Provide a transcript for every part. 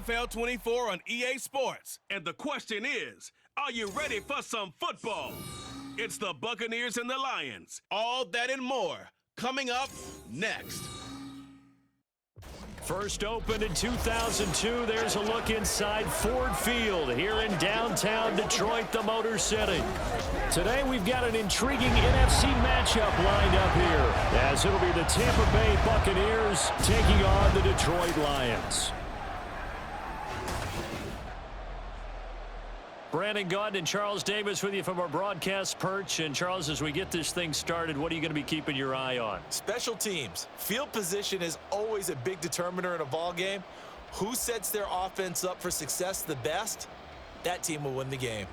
NFL 24 on EA Sports. And the question is, are you ready for some football? It's the Buccaneers and the Lions. All that and more coming up next. First opened in 2002, there's a look inside Ford Field here in downtown Detroit, the Motor City. Today we've got an intriguing NFC matchup lined up here, as it'll be the Tampa Bay Buccaneers taking on the Detroit Lions. Brandon Gaunt and Charles Davis with you from our broadcast perch. And Charles, as we get this thing started, what are you going to be keeping your eye on? Special teams. Field position is always a big determiner in a ball game. Who sets their offense up for success the best? That team will win the game.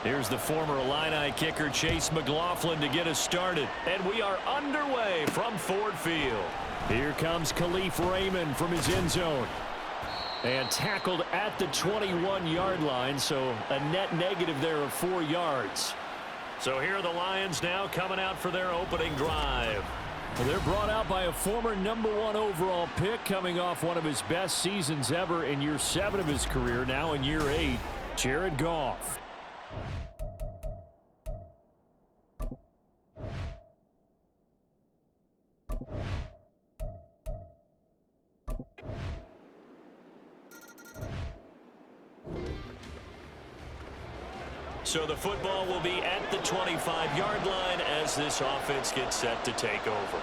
Here's the former Illini kicker, Chase McLaughlin, to get us started. And we are underway from Ford Field. Here comes Khalif Raymond from his end zone. And tackled at the 21-yard line, so a net negative there of 4 yards. So here are the Lions now coming out for their opening drive. Well, they're brought out by a former #1 overall pick, coming off one of his best seasons ever in year 7 of his career, now in year 8, Jared Goff. So the football will be at the 25-yard line as this offense gets set to take over.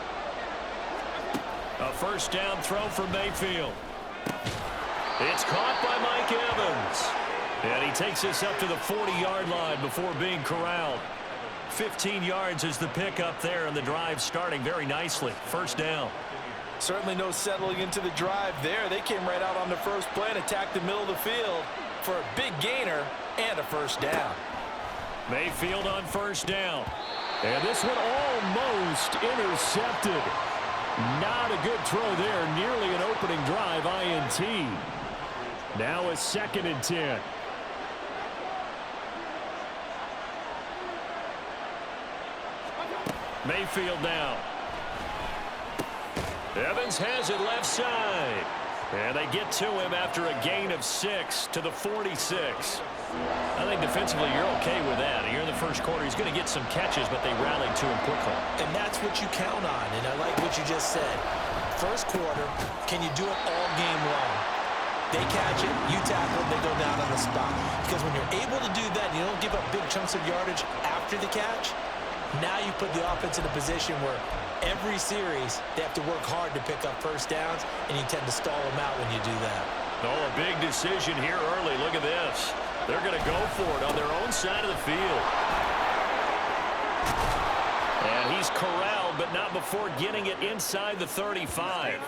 A first down throw for Mayfield. It's caught by Mike Evans. And he takes us up to the 40-yard line before being corralled. 15 yards is the pickup there, and the drive starting very nicely. First down. Certainly no settling into the drive there. They came right out on the first play and attacked the middle of the field for a big gainer and a first down. Mayfield on first down. And this one almost intercepted. Not a good throw there. Nearly an opening drive INT. Now a 2nd and 10. Mayfield down. Evans has it left side. And they get to him after a gain of 6 to the 46. I think defensively you're okay with that. Here in the first quarter, he's going to get some catches, but they rallied to him quickly. And that's what you count on, and I like what you just said. First quarter, can you do it all game long? They catch it, you tackle it, they go down on the spot. Because when you're able to do that, and you don't give up big chunks of yardage after the catch, now you put the offense in a position where every series they have to work hard to pick up first downs, and you tend to stall them out when you do that. Oh, a big decision here early. Look at this. They're going to go for it on their own side of the field. And he's corralled, but not before getting it inside the 35.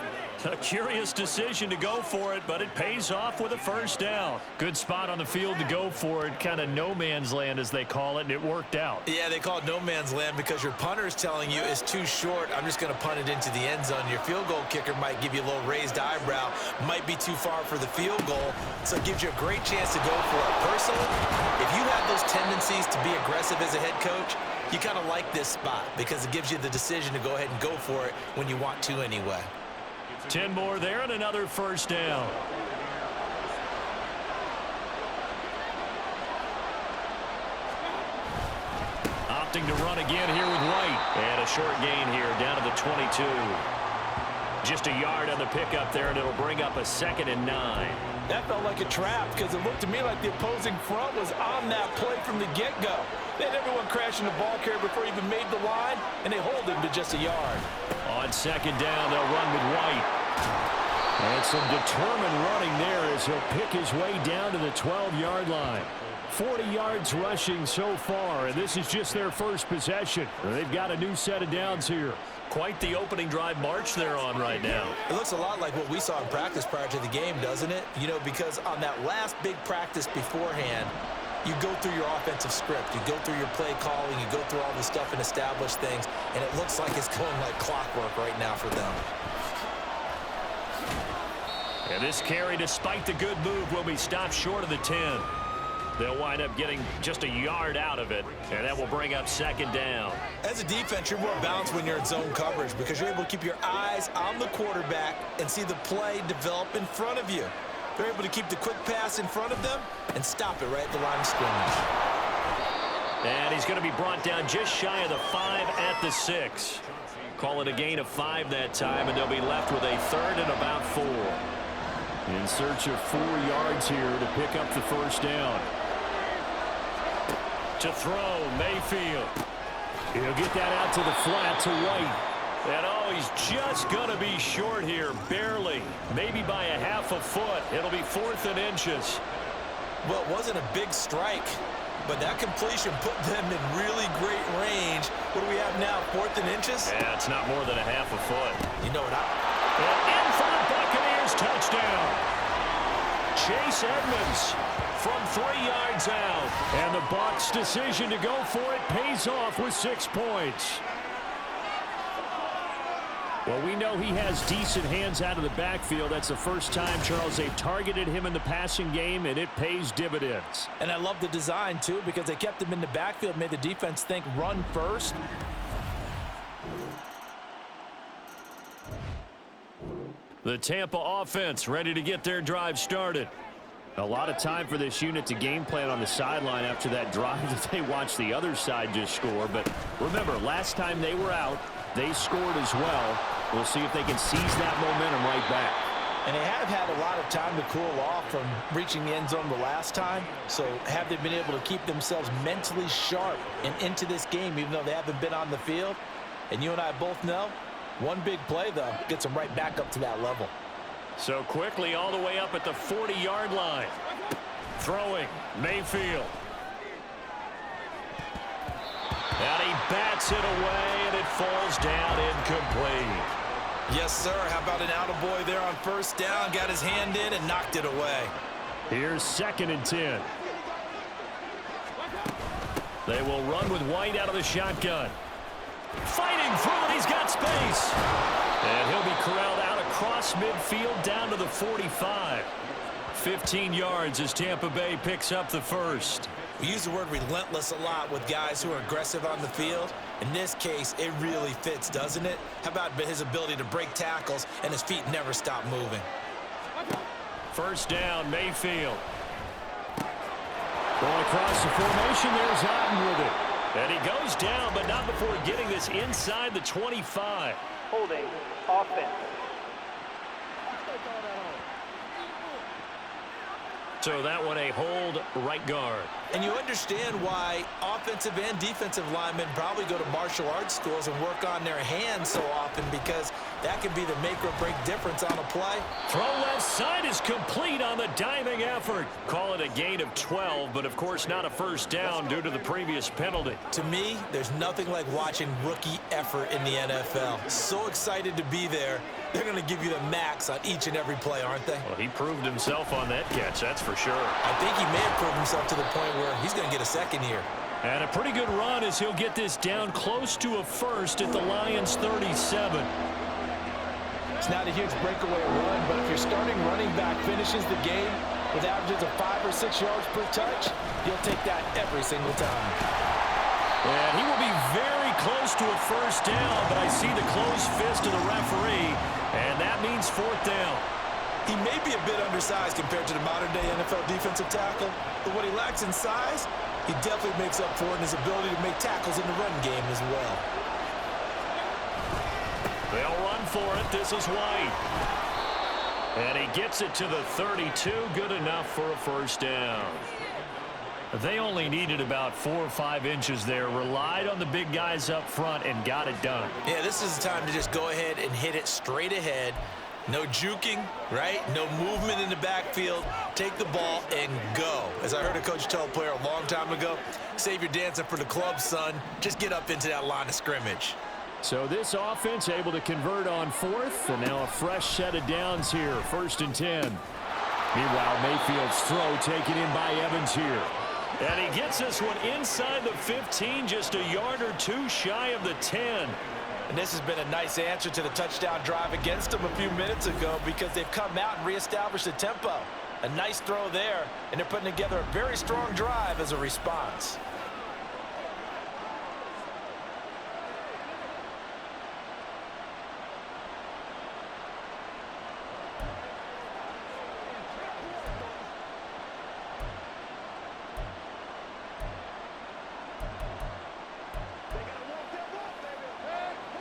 A curious decision to go for it, but it pays off with a first down. Good spot on the field to go for it. Kind of no man's land, as they call it, and it worked out. Yeah, they call it no man's land because your punter's telling you it's too short. I'm just going to punt it into the end zone. Your field goal kicker might give you a little raised eyebrow. Might be too far for the field goal, so it gives you a great chance to go for it. Personally, if you have those tendencies to be aggressive as a head coach, you kind of like this spot because it gives you the decision to go ahead and go for it when you want to anyway. 10 more there and another first down. Opting to run again here with White. And a short gain here down to the 22. Just a yard on the pickup there, and it'll bring up a 2nd and 9. That felt like a trap because it looked to me like the opposing front was on that play from the get-go. They had everyone crashing the ball carrier before he even made the line, and they hold him to just a yard. On 2nd down, they'll run with White. And some determined running there as he'll pick his way down to the 12-yard line. 40 yards rushing so far, and this is just their first possession. They've got a new set of downs here. Quite the opening drive march they're on right now. It looks a lot like what we saw in practice prior to the game, doesn't it? You know, because on that last big practice beforehand, you go through your offensive script, you go through your play calling, you go through all this stuff and establish things, and it looks like it's going like clockwork right now for them. And this carry, despite the good move, will be stopped short of the 10. They'll wind up getting just a yard out of it, and that will bring up second down. As a defense, you're more balanced when you're in zone coverage because you're able to keep your eyes on the quarterback and see the play develop in front of you. They're able to keep the quick pass in front of them and stop it right at the line of scrimmage. And he's going to be brought down just shy of the 5 at the 6. Call it a gain of 5 that time, and they'll be left with a 3rd and about 4. In search of 4 yards here to pick up the first down. To throw, Mayfield. He'll get that out to the flat to White. And oh, he's just going to be short here, barely. Maybe by a half a foot. It'll be 4th and inches. Well, it wasn't a big strike, but that completion put them in really great range. What do we have now, 4th and inches? Yeah, it's not more than a half a foot. You know what And in for the Buccaneers, touchdown. Chase Edmonds from 3 yards out. And the Bucs' decision to go for it pays off with 6 points. Well, we know he has decent hands out of the backfield. That's the first time, Charles, they've targeted him in the passing game, and it pays dividends. And I love the design, too, because they kept him in the backfield, made the defense think run first. The Tampa offense ready to get their drive started. A lot of time for this unit to game plan on the sideline after that drive that they watched the other side just score. But remember, last time they were out, they scored as well. We'll see if they can seize that momentum right back. And they have had a lot of time to cool off from reaching the end zone the last time. So have they been able to keep themselves mentally sharp and into this game, even though they haven't been on the field? And you and I both know, one big play, though, gets them right back up to that level. So quickly all the way up at the 40-yard line. Throwing, Mayfield. And he bats it away, and it falls down incomplete. Yes, sir. How about an attaboy there on first down? Got his hand in and knocked it away. Here's 2nd and 10. They will run with White out of the shotgun. Fighting through it, he's got space. And he'll be corralled out across midfield down to the 45. 15 yards as Tampa Bay picks up the first. We use the word relentless a lot with guys who are aggressive on the field. In this case, it really fits, doesn't it? How about his ability to break tackles and his feet never stop moving? First down, Mayfield. Going across the formation, there's Otten with it. And he goes down, but not before getting this inside the 25. Holding offense. So that one a hold right guard. And you understand why offensive and defensive linemen probably go to martial arts schools and work on their hands so often, because that can be the make or break difference on a play. Throw left side is complete on the diving effort. Call it a gain of 12, but of course not a first down due to the previous penalty. To me, there's nothing like watching rookie effort in the NFL. So excited to be there. They're going to give you the max on each and every play, aren't they? Well, he proved himself on that catch, that's for sure. I think he may have proved himself to the point where he's going to get a second here. And a pretty good run as he'll get this down close to a first at the Lions' 37. It's not a huge breakaway run, but if your starting running back finishes the game with averages of 5 or 6 yards per touch, you'll take that every single time. And he will be very close to a first down, but I see the closed fist of the referee, and that means 4th down. He may be a bit undersized compared to the modern-day NFL defensive tackle, but what he lacks in size, he definitely makes up for in his ability to make tackles in the run game as well. They'll run for it. This is White. And he gets it to the 32. Good enough for a first down. They only needed about 4 or 5 inches there, relied on the big guys up front, and got it done. Yeah, this is the time to just go ahead and hit it straight ahead. No juking, right? No movement in the backfield. Take the ball and go. As I heard a coach tell a player a long time ago, save your dancing for the club, son. Just get up into that line of scrimmage. So this offense able to convert on 4th, and now a fresh set of downs here, 1st and 10. Meanwhile, Mayfield's throw taken in by Evans here. And he gets this one inside the 15, just a yard or 2 shy of the 10. And this has been a nice answer to the touchdown drive against them a few minutes ago because they've come out and reestablished the tempo. A nice throw there, and they're putting together a very strong drive as a response.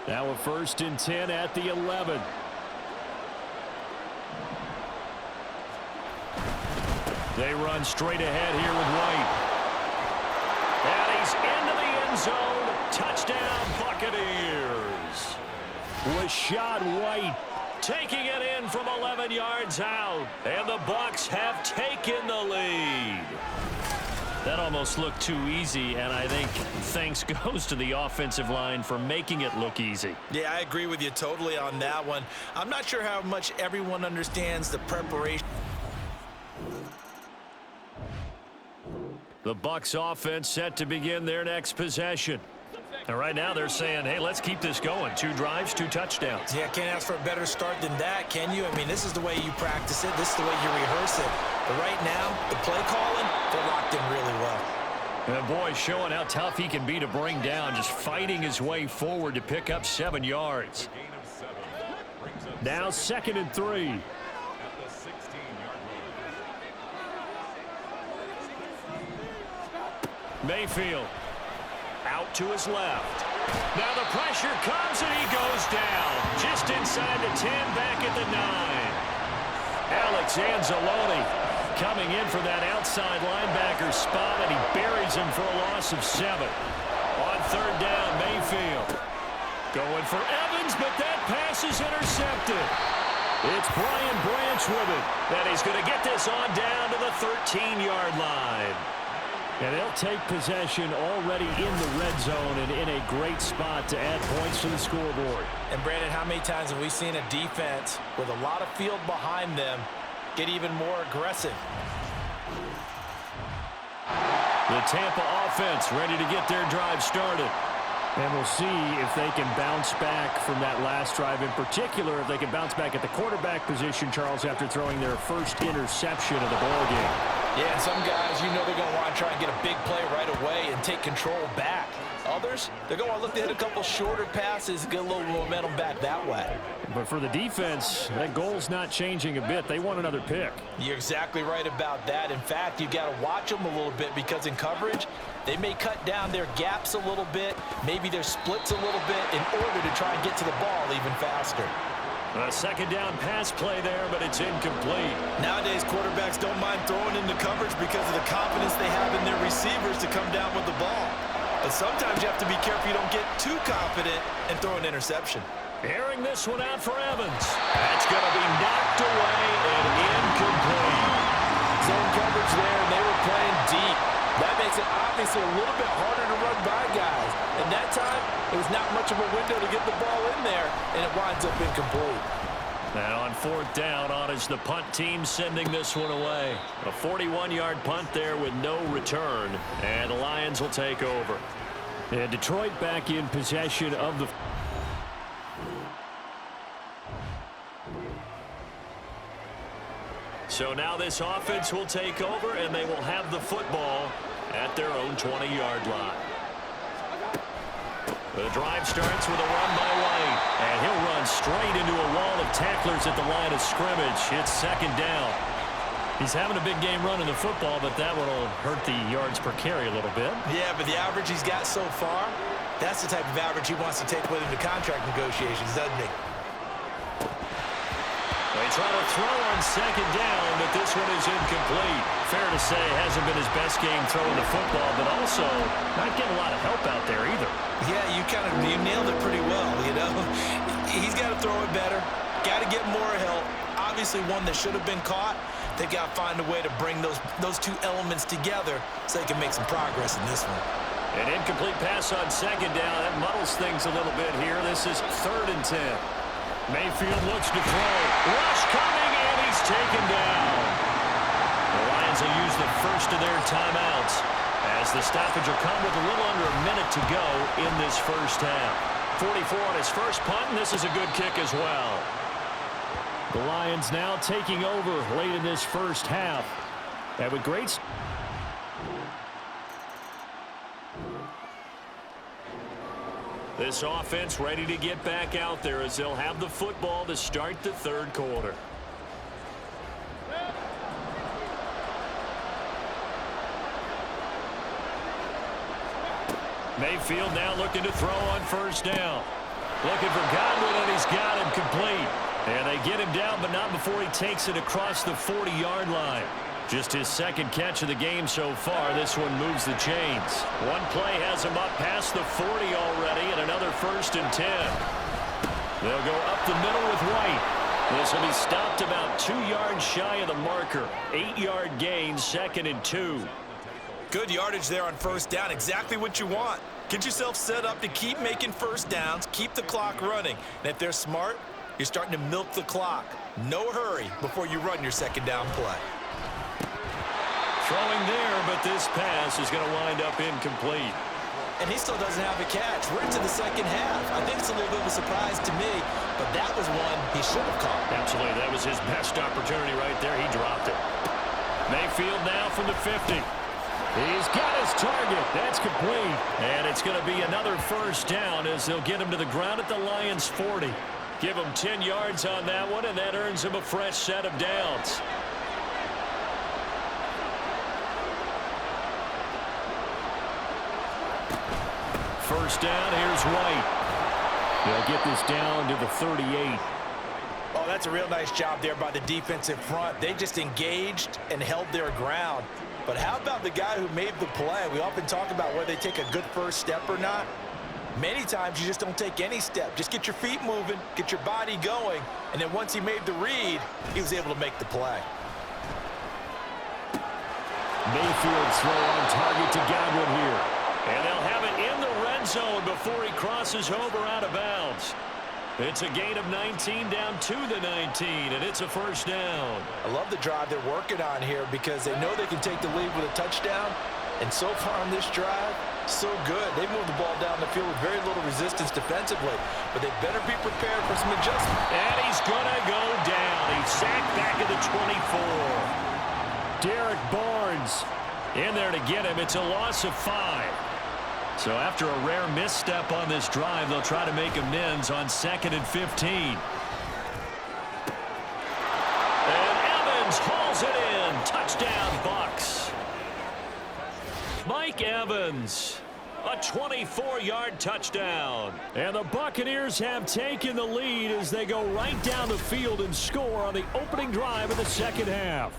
Now a 1st and 10 at the 11. They run straight ahead here with White. And he's into the end zone. Touchdown, Buccaneers. Rashad White taking it in from 11 yards out. And the Bucs have taken the lead. That almost looked too easy, and I think thanks goes to the offensive line for making it look easy. Yeah, I agree with you totally on that one. I'm not sure how much everyone understands the preparation. The Bucs offense set to begin their next possession. And right now they're saying, hey, let's keep this going. 2 drives, 2 touchdowns. Yeah, can't ask for a better start than that, can you? I mean, this is the way you practice it. This is the way you rehearse it. But right now, the play calling, they're locked in really well. And boy, showing how tough he can be to bring down, just fighting his way forward to pick up 7 yards. Now 2nd and 3. Mayfield out to his left. Now the pressure comes and he goes down. Just inside the 10, back at the 9. Alex Anzalone coming in for that outside linebacker spot, and he buries him for a loss of 7. On 3rd down, Mayfield going for Evans, but that pass is intercepted. It's Brian Branch with it, and he's going to get this on down to the 13-yard line. And they'll take possession already in the red zone and in a great spot to add points to the scoreboard. And Brandon, how many times have we seen a defense with a lot of field behind them get even more aggressive? The Tampa offense ready to get their drive started. And we'll see if they can bounce back from that last drive, in particular if they can bounce back at the quarterback position, Charles, after throwing their first interception of the ballgame. Yeah, and some guys, you know they're going to want to try and get a big play right away and take control back. Others, they're going to want to look to hit a couple shorter passes, get a little momentum back that way. But for the defense, that goal's not changing a bit. They want another pick. You're exactly right about that. In fact, you got to watch them a little bit because in coverage, they may cut down their gaps a little bit, maybe their splits a little bit in order to try and get to the ball even faster. A 2nd down pass play there, but it's incomplete. Nowadays, quarterbacks don't mind throwing into coverage because of the confidence they have in their receivers to come down with the ball. But sometimes you have to be careful you don't get too confident and throw an interception. Airing this one out for Evans. That's going to be knocked away and incomplete. Zone coverage there, and they were playing deep. That makes it obviously a little bit harder to run by guys. And that time, it was not much of a window to get the ball in there, and it winds up incomplete. Now on 4th down, on is the punt team sending this one away. A 41-yard punt there with no return, and the Lions will take over. And Detroit back in possession of the... So now this offense will take over, and they will have the football at their own 20-yard line. The drive starts with a run by White, and he'll run straight into a wall of tacklers at the line of scrimmage. It's 2nd down. He's having a big game running the football, but that one will hurt the yards per carry a little bit. Yeah, but the average he's got so far, that's the type of average he wants to take with him to contract negotiations, doesn't he? They try to throw on 2nd down, but this one is incomplete. Fair to say, hasn't been his best game throwing the football, but also not getting a lot of help out there either. Yeah, you nailed it pretty well, you know. He's got to throw it better, got to get more help. Obviously one that should have been caught. They got to find a way to bring those two elements together so they can make some progress in this one. An incomplete pass on 2nd down. That muddles things a little bit here. This is 3rd and 10. Mayfield looks to throw. Rush coming, and he's taken down. The Lions will use the first of their timeouts as the stoppage will come with a little under a minute to go in this first half. 44 on his first punt, and this is a good kick as well. The Lions now taking over late in this first half. And with great... This offense ready to get back out there as they'll have the football to start the third quarter. Mayfield now looking to throw on first down. Looking for Godwin, and he's got him complete. And they get him down, but not before he takes it across the 40-yard line. Just his second catch of the game so far. This one moves the chains. One play has him up past the 40 already, and another 1st and 10. They'll go up the middle with White. This will be stopped about 2 yards shy of the marker. 8-yard gain, 2nd and 2. Good yardage there on first down. Exactly what you want. Get yourself set up to keep making first downs, keep the clock running. And if they're smart, you're starting to milk the clock. No hurry before you run your second down play. Throwing there, but this pass is going to wind up incomplete. And he still doesn't have a catch. We're into the second half. I think it's a little bit of a surprise to me, but that was one he should have caught. Absolutely. That was his best opportunity right there. He dropped it. Mayfield now from the 50. He's got his target. That's complete. And it's going to be another first down as they'll get him to the ground at the Lions' 40. Give him 10 yards on that one, and that earns him a fresh set of downs. First down, here's White. They'll get this down to the 38. Oh, that's a real nice job there by the defensive front. They just engaged and held their ground. But how about the guy who made the play? We often talk about whether they take a good first step or not. Many times you just don't take any step. Just get your feet moving, get your body going, and then once he made the read, he was able to make the play. Mayfield's throw on target to Godwin here. And they'll have it in the red zone before he crosses over out of bounds. It's a gain of 19 down to the 19, and it's a first down. I love the drive they're working on here because they know they can take the lead with a touchdown. And so far on this drive, so good. They moved the ball down the field with very little resistance defensively. But they better be prepared for some adjustment. And he's going to go down. He's sacked back at the 24. Derek Barnes in there to get him. It's a loss of 5. So after a rare misstep on this drive, they'll try to make amends on 2nd and 15. And Evans hauls it in. Touchdown, Bucs. Mike Evans, a 24-yard touchdown. And the Buccaneers have taken the lead as they go right down the field and score on the opening drive of the second half.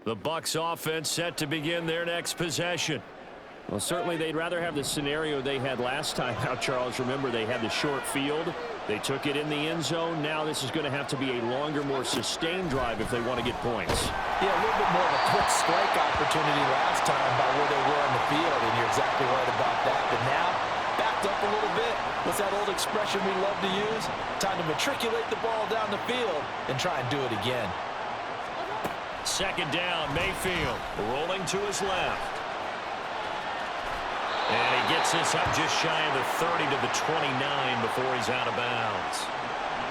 The Bucs offense set to begin their next possession. Well, certainly they'd rather have the scenario they had last time out, Charles. Remember, they had the short field. They took it in the end zone. Now this is going to have to be a longer, more sustained drive if they want to get points. Yeah, a little bit more of a quick strike opportunity last time by where they were on the field, and you're exactly right about that. But now, backed up a little bit. What's that old expression we love to use? Time to matriculate the ball down the field and try and do it again. Second down, Mayfield rolling to his left. And he gets this up just shy of the 30 to the 29 before he's out of bounds.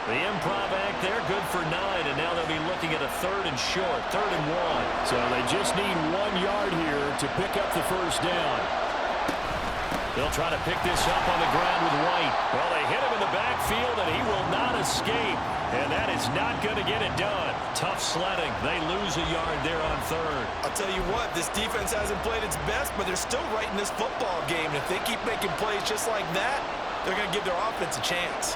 The improv act there, good for 9, and now they'll be looking at a 3rd and short, 3rd and 1. So they just need 1 yard here to pick up the first down. They'll try to pick this up on the ground with White. Well, they hit him in the backfield, and he will not escape. And that is not going to get it done. Tough sledding. They lose a yard there on 3rd. I'll tell you what, this defense hasn't played its best, but they're still right in this football game. And if they keep making plays just like that, they're going to give their offense a chance.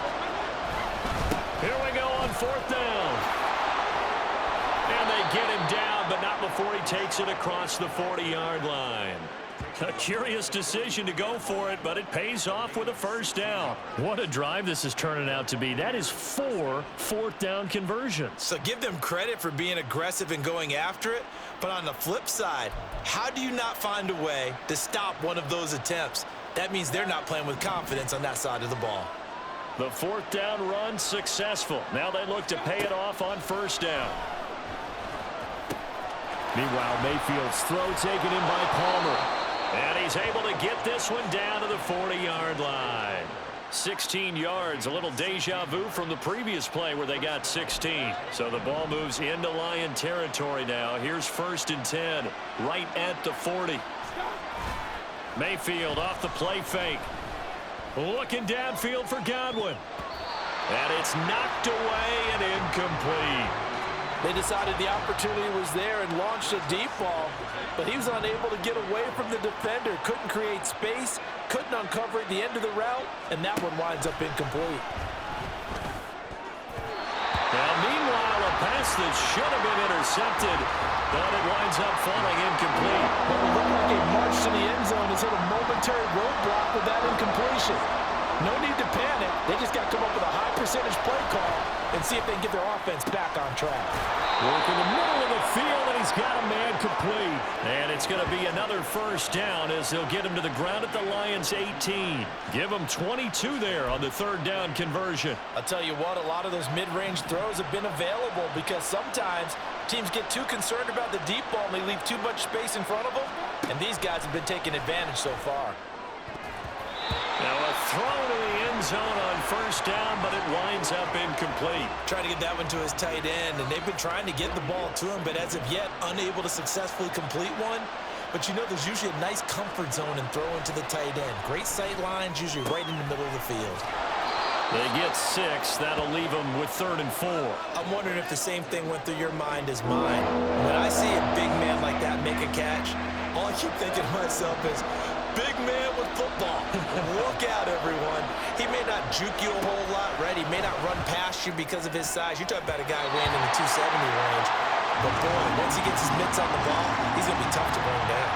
Here we go on 4th down. And they get him down, but not before he takes it across the 40-yard line. A curious decision to go for it, but it pays off with a first down. What a drive this is turning out to be. That is 4 4th down conversions. So give them credit for being aggressive and going after it. But on the flip side, how do you not find a way to stop one of those attempts? That means they're not playing with confidence on that side of the ball. The fourth down run successful. Now they look to pay it off on first down. Meanwhile, Mayfield's throw taken in by Palmer. And he's able to get this one down to the 40-yard line. 16 yards, a little deja vu from the previous play where they got 16. So the ball moves into Lion territory now. Here's 1st and 10, right at the 40. Mayfield off the play fake. Looking downfield for Godwin. And it's knocked away and incomplete. They decided the opportunity was there and launched a deep ball, but he was unable to get away from the defender. Couldn't create space, couldn't uncover at the end of the route, and that one winds up incomplete. Now, meanwhile, a pass that should have been intercepted, but it winds up falling incomplete. Well, it looked like a march to the end zone has hit a momentary roadblock with that incompletion. No need to panic. They just got to come up with a high percentage play call and see if they can get their offense back on track. Work in the middle of the field, and he's got a man complete. And it's going to be another first down as they'll get him to the ground at the Lions' 18. Give him 22 there on the third down conversion. I'll tell you what, a lot of those mid-range throws have been available because sometimes teams get too concerned about the deep ball and they leave too much space in front of them. And these guys have been taking advantage so far. Now a throw to the end zone on first down, but it winds up incomplete. Trying to get that one to his tight end, and they've been trying to get the ball to him, but as of yet, unable to successfully complete one. But you know there's usually a nice comfort zone in throwing to the tight end. Great sight lines, usually right in the middle of the field. They get 6. That'll leave them with 3rd and 4. I'm wondering if the same thing went through your mind as mine. When I see a big man like that make a catch, all I keep thinking to myself is, big man with football. Look out, everyone. He may not juke you a whole lot, right? He may not run past you because of his size. You're talking about a guy weighing in the 270 range. But, boy, once he gets his mitts on the ball, he's going to be tough to bring down.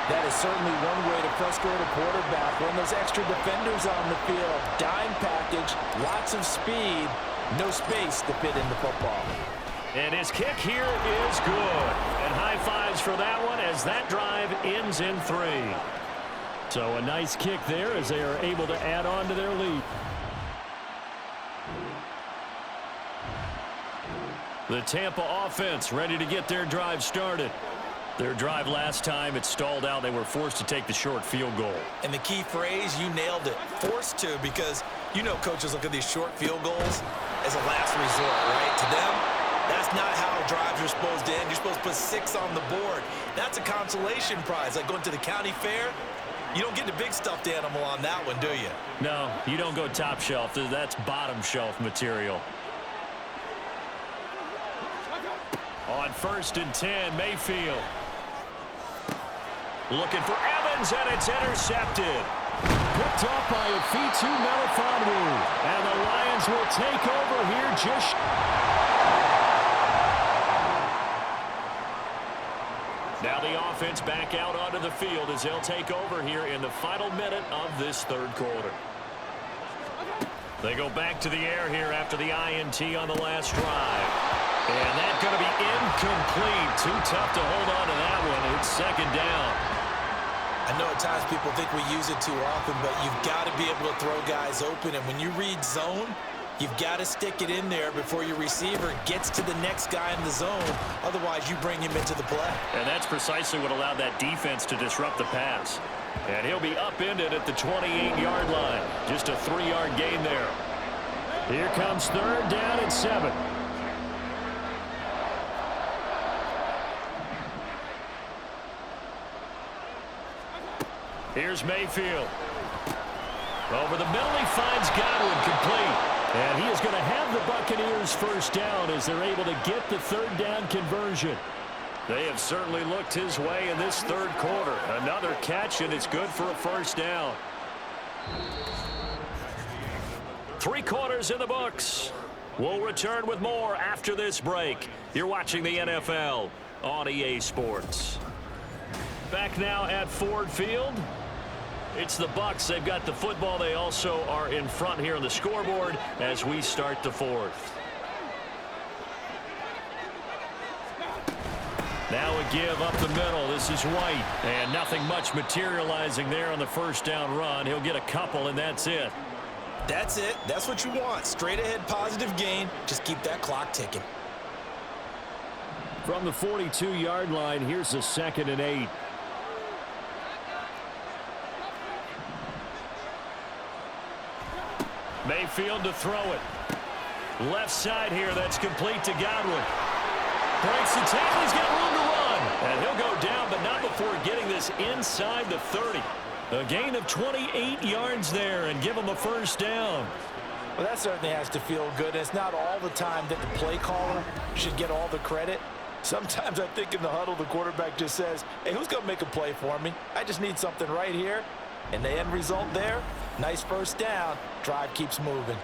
That is certainly one way to frustrate a quarterback. When there's extra defenders on the field, dime package, lots of speed, no space to fit into football. And his kick here is good. And high fives for that one as that drive ends in 3. So a nice kick there as they are able to add on to their lead. The Tampa offense ready to get their drive started. Their drive last time, it stalled out. They were forced to take the short field goal. And the key phrase, you nailed it. Forced to, because you know coaches look at these short field goals as a last resort, right? To them, that's not how drives are supposed to end. You're supposed to put 6 on the board. That's a consolation prize, like going to the county fair. You don't get the big stuffed animal on that one, do you? No, you don't go top shelf. That's bottom shelf material. On 1st and 10, Mayfield. Looking for Evans, and it's intercepted. Picked off by Afitu Melifonwu. And the Lions will take over here just... Now the offense back out onto the field as they'll take over here in the final minute of this third quarter. They go back to the air here after the INT on the last drive. And that's going to be incomplete. Too tough to hold on to that one. It's 2nd down. I know at times people think we use it too often, but you've got to be able to throw guys open. And when you read zone, you've got to stick it in there before your receiver gets to the next guy in the zone. Otherwise, you bring him into the play. And that's precisely what allowed that defense to disrupt the pass. And he'll be upended at the 28-yard line. Just a 3-yard gain there. Here comes 3rd down and 7. Here's Mayfield. Over the middle, he finds Godwin complete. And he is going to have the Buccaneers first down as they're able to get the 3rd down conversion. They have certainly looked his way in this third quarter. Another catch, and it's good for a first down. 3 quarters in the books. We'll return with more after this break. You're watching the NFL on EA Sports. Back now at Ford Field. It's the Bucs. They've got the football. They also are in front here on the scoreboard as we start the 4th. Now a give up the middle. This is White. And nothing much materializing there on the first down run. He'll get a couple, and that's it. That's it. That's what you want. Straight ahead positive gain. Just keep that clock ticking. From the 42-yard line, here's a 2nd and 8. Mayfield to throw it. Left side here, that's complete to Godwin. Breaks the tackle, he's got room to run. And he'll go down, but not before getting this inside the 30. A gain of 28 yards there and give him a first down. Well, that certainly has to feel good. It's not all the time that the play caller should get all the credit. Sometimes I think in the huddle, the quarterback just says, hey, who's going to make a play for me? I just need something right here. And the end result there, nice first down. Drive keeps moving.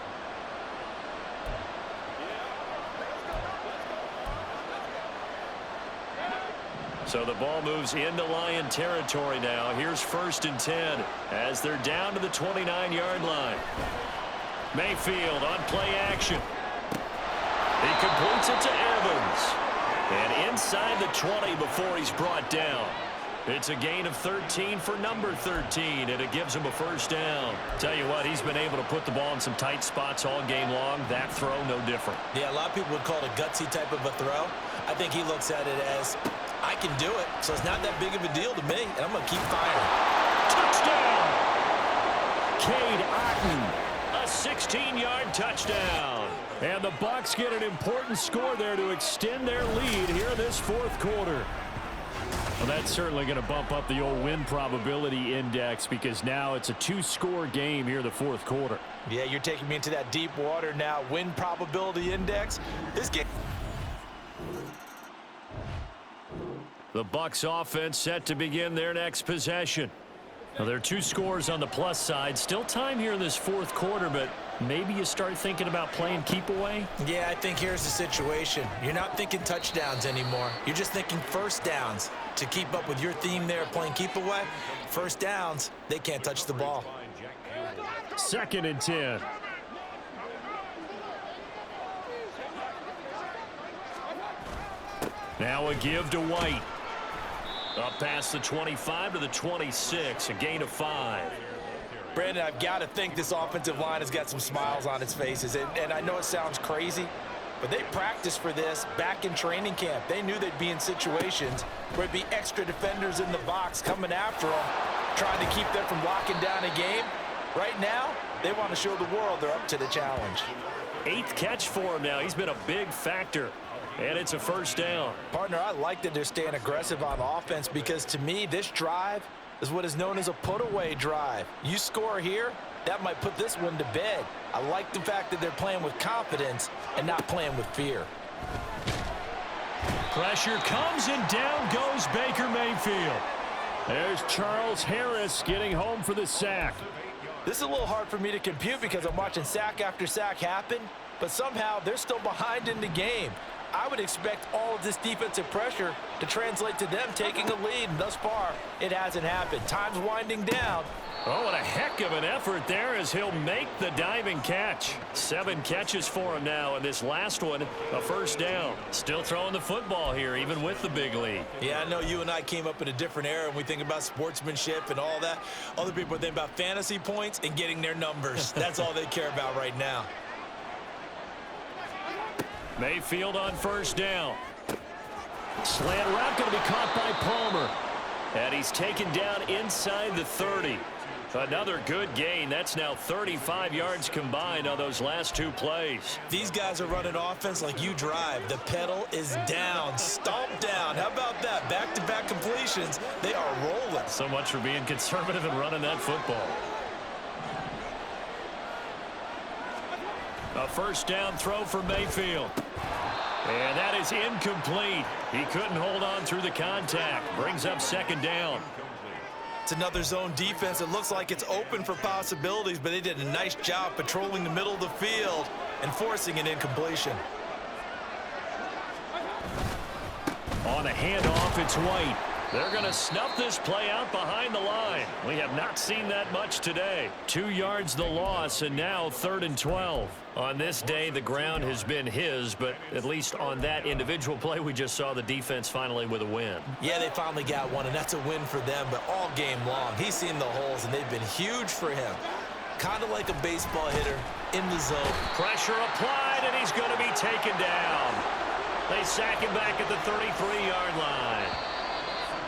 So the ball moves into Lion territory now. Here's 1st and 10 as they're down to the 29-yard line. Mayfield on play action. He completes it to Evans. And inside the 20 before he's brought down. It's a gain of 13 for number 13, and it gives him a first down. Tell you what, he's been able to put the ball in some tight spots all game long. That throw, no different. Yeah, a lot of people would call it a gutsy type of a throw. I think he looks at it as, I can do it, so it's not that big of a deal to me, and I'm going to keep firing. Touchdown! Cade Otton, a 16-yard touchdown. And the Bucs get an important score there to extend their lead here in this 4th quarter. Well, that's certainly going to bump up the old win probability index because now it's a 2-score game here in the 4th quarter. Yeah, you're taking me into that deep water now. Win probability index. This game. The Bucs offense set to begin their next possession. Now, there are 2 scores on the plus side. Still time here in this 4th quarter, but maybe you start thinking about playing keep away? Yeah, I think here's the situation. You're not thinking touchdowns anymore. You're just thinking first downs. To keep up with your theme there, playing keep away, first downs, they can't touch the ball. 2nd and 10. Now a give to White. Up past the 25 to the 26, a gain of 5. Brandon, I've got to think this offensive line has got some smiles on its faces. And I know it sounds crazy, but they practiced for this back in training camp. They knew they'd be in situations where it'd be extra defenders in the box coming after them, trying to keep them from locking down a game. Right now, they want to show the world they're up to the challenge. 8th catch for him now. He's been a big factor. And it's a first down. Partner, I like that they're staying aggressive on offense because to me, this drive is what is known as a put-away drive. You score here, that might put this one to bed. I like the fact that they're playing with confidence and not playing with fear. Pressure comes and down goes Baker Mayfield. There's Charles Harris getting home for the sack. This is a little hard for me to compute because I'm watching sack after sack happen, but somehow they're still behind in the game. I would expect all of this defensive pressure to translate to them taking a lead, and thus far, it hasn't happened. Time's winding down. Oh, what a heck of an effort there as he'll make the diving catch. 7 catches for him now, and this last one, a first down. Still throwing the football here, even with the big lead. Yeah, I know you and I came up in a different era, and we think about sportsmanship and all that. Other people are thinking about fantasy points and getting their numbers. That's all they care about right now. Mayfield on first down. Slant route going to be caught by Palmer. And he's taken down inside the 30. Another good gain. That's now 35 yards combined on those last 2 plays. These guys are running offense like you drive. The pedal is down, stomp down. How about that? Back-to-back completions. They are rolling. So much for being conservative and running that football. A first down throw for Mayfield. And that is incomplete. He couldn't hold on through the contact. Brings up 2nd down. It's another zone defense. It looks like it's open for possibilities, but they did a nice job patrolling the middle of the field and forcing an incompletion. On a handoff, it's White. They're going to snuff this play out behind the line. We have not seen that much today. 2 yards the loss, and now 3rd and 12. On this day, the ground has been his, but at least on that individual play, we just saw the defense finally with a win. Yeah, they finally got one, and that's a win for them, but all game long, he's seen the holes, and they've been huge for him. kind of like a baseball hitter in the zone. Pressure applied, and he's going to be taken down. They sack him back at the 33-yard line.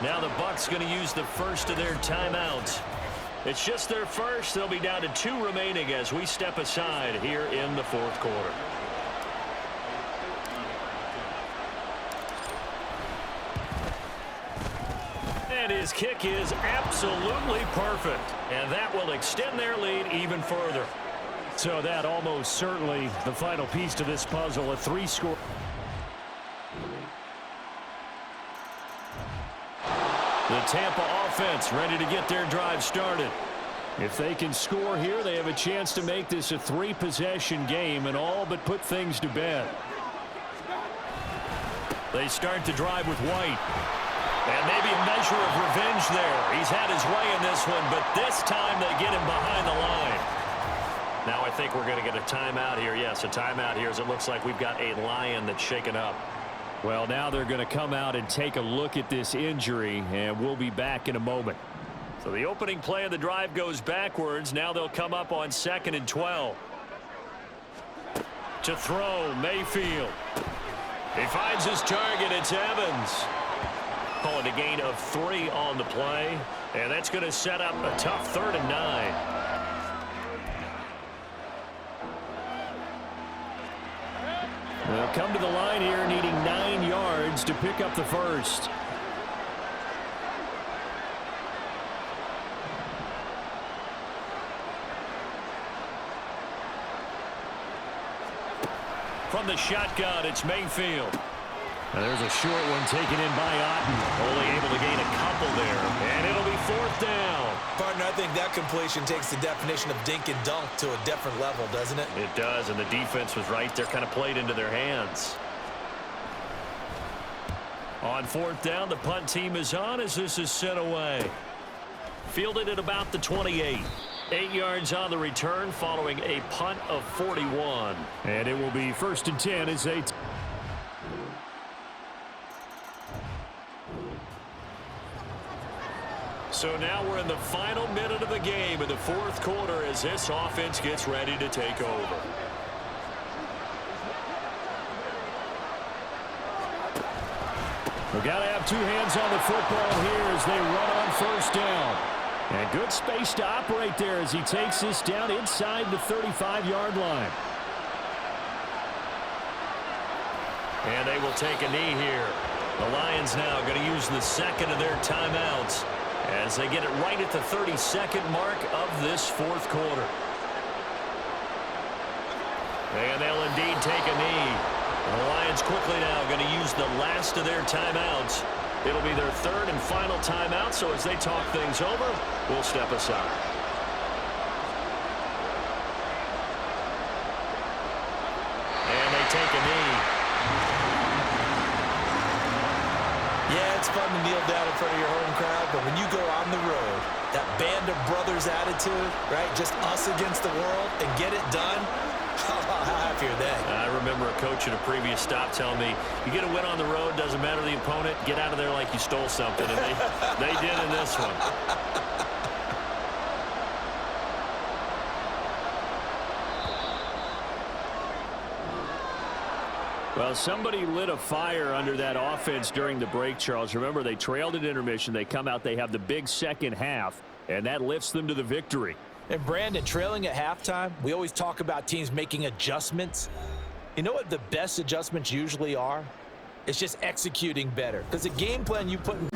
Now the Bucs going to use the first of their timeouts. It's just their first. They'll be down to 2 remaining as we step aside here in the fourth quarter. And his kick is absolutely perfect. And that will extend their lead even further. So that almost certainly the final piece to this puzzle, a 3-score. The Tampa offense ready to get their drive started. If they can score here, they have a chance to make this a 3-possession game and all but put things to bed. They start the drive with White. And maybe a measure of revenge there. He's had his way in this one, but this time they get him behind the line. Now I think we're going to get a timeout here. Yes, a timeout here as it looks like we've got a Lion that's shaken up. Well, now they're going to come out and take a look at this injury, and we'll be back in a moment. So the opening play of the drive goes backwards. Now they'll come up on 2nd and 12. To throw, Mayfield. He finds his target. It's Evans. Call it a gain of 3 on the play, and that's going to set up a tough 3rd and 9. They'll come to the line here needing 9 yards to pick up the first. From the shotgun, it's Mayfield. And there's a short one taken in by Otten. Only able to gain a couple there. And it'll be 4th down. Partner, I think that completion takes the definition of dink and dunk to a different level, doesn't it? It does, and the defense was right there, kind of played into their hands. On 4th down, the punt team is on as this is sent away. Fielded at about the 28. 8 yards on the return following a punt of 41. And it will be 1st and 10 as they... So now we're in the final minute of the game in the 4th quarter as this offense gets ready to take over. We've got to have 2 hands on the football here as they run on 1st down. And good space to operate there as he takes this down inside the 35-yard line. And they will take a knee here. The Lions now going to use the 2nd of their timeouts as they get it right at the 32nd mark of this 4th quarter. And they'll indeed take a knee. And the Lions quickly now going to use the last of their timeouts. It'll be their 3rd and final timeout, so as they talk things over, we'll step aside. And they take a knee. Yeah, it's fun to kneel down in front of your home crowd, but when you go on the road, that band of brothers attitude, right, just us against the world, and get it done, how happy are they? I remember a coach at a previous stop telling me, you get a win on the road, doesn't matter the opponent, get out of there like you stole something, and they did in this one. Well, somebody lit a fire under that offense during the break, Charles. Remember, they trailed at intermission. They come out, they have the big second half, and that lifts them to the victory. And Brandon, trailing at halftime, we always talk about teams making adjustments. You know what the best adjustments usually are? It's just executing better. Because the game plan you put in...